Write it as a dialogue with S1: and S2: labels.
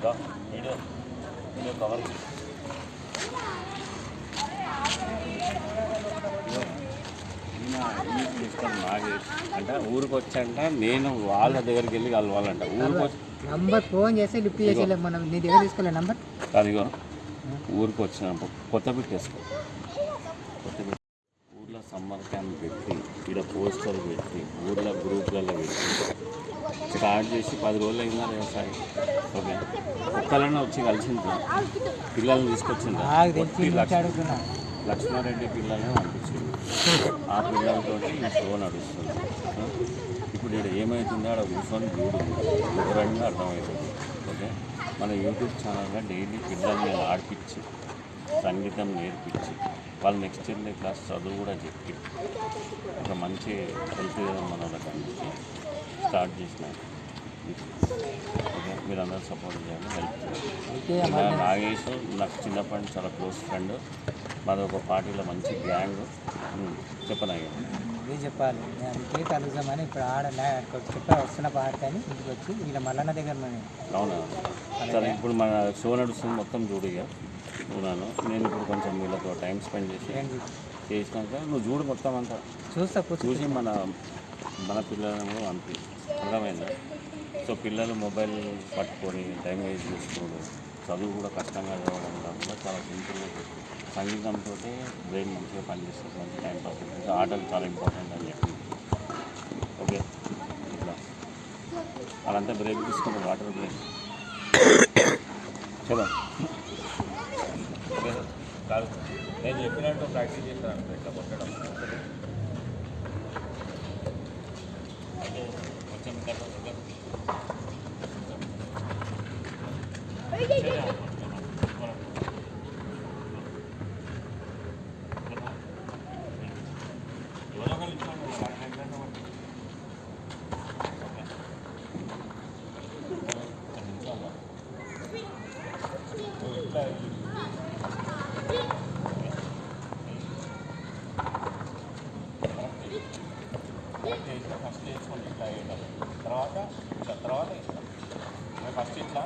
S1: video video cover ఇస్తాను నాగే అంటే ఊరికి వచ్చాంట నేను వాళ్ళ దగ్గరికి వెళ్ళి కలవాలంట ఊరికి వచ్చి
S2: నంబర్ ఫోన్ చేస్తే లిఫ్ట్ చేసేలే మనం నీ దగ్గర తీసుకోలే నంబర్
S1: అదిగో ఊరికి వచ్చినప్పుడు కొత్త పెట్టేసుకో ఊర్లో సమ్మర్ క్యాంప్ పెట్టి ఇక్కడ పోస్టర్ పెట్టి ఊర్లో గ్రూప్లలో పెట్టి స్టార్ట్ చేసి 10 రోజులు అయిందా వ్యవసాయం ఓకే ఒక్కలన్నా వచ్చి కలిసింది పిల్లల్ని తీసుకొచ్చింది లక్ష్మారెడ్డి పిల్లల్ని పంపించింది ఆ పిల్లలతో ఈ షో నడుస్తుంది ఇప్పుడు ఇక్కడ ఏమవుతుందో అక్కడ కూర్చొని చూడు వివరంగా అర్థమవుతుంది ఓకే మన యూట్యూబ్ ఛానల్లో డైలీ పిల్లల్ని ఆడిపించి సంగీతం నేర్పించి వాళ్ళు నెక్స్ట్ ఇయర్ క్లాస్ చదువు కూడా చెప్పి ఒక మంచి హెల్త్ మన వాళ్ళకి అందించి స్టార్ట్ చేసినాను ఓకే మీరు అందరూ సపోర్ట్ చేయాలి హెల్ప్ చేయాలి నాగేష్ నాకు చిన్నప్పటి నుంచి చాలా క్లోజ్ ఫ్రెండ్ మాది ఒక పార్టీలో మంచి గ్యాంగ్ చెప్పనాయి
S2: ఇదే చెప్పాలి అందుకే కలుద్దామని ఇప్పుడు చెప్పా వస్తున్న పార్టీ అని ఇంటికి వచ్చి వీళ్ళ మల్లన్న దగ్గర
S1: అవునా సరే ఇప్పుడు మన షో నడుస్తుంది మొత్తం చూడు ఇక చూడాను నేను ఇప్పుడు కొంచెం వీళ్ళతో టైం స్పెండ్ చేసినాక నువ్వు చూడు మొత్తం అంతా చూసి మన పిల్లలను పంపి అర్థమైందా సో పిల్లలు మొబైల్ పట్టుకొని టైం వేస్ట్ చేసుకోవడం చదువు కూడా కష్టంగా చదవడం కాకుండా చాలా సింపుల్గా సంగీతంతో బ్రెయిన్ మంచిగా పనిచేస్తుంది మంచి టైం పాస్ అవుతుంది ఆటలు చాలా ఇంపార్టెంట్ అని చెప్పి ఓకే ఇట్లా వాళ్ళంతా బ్రేక్ తీసుకుంటారు వాటర్ బ్రేక్ చలో ఓకే కాదు నేను చెప్పినట్టు ప్రాక్టీస్ చేస్తాను ఇట్లా కొట్టడం కొంచెం ఫస్ట్ నేర్చుకోండి ఇట్లా వేయడం తర్వాత ఫస్ట్ ఇట్లా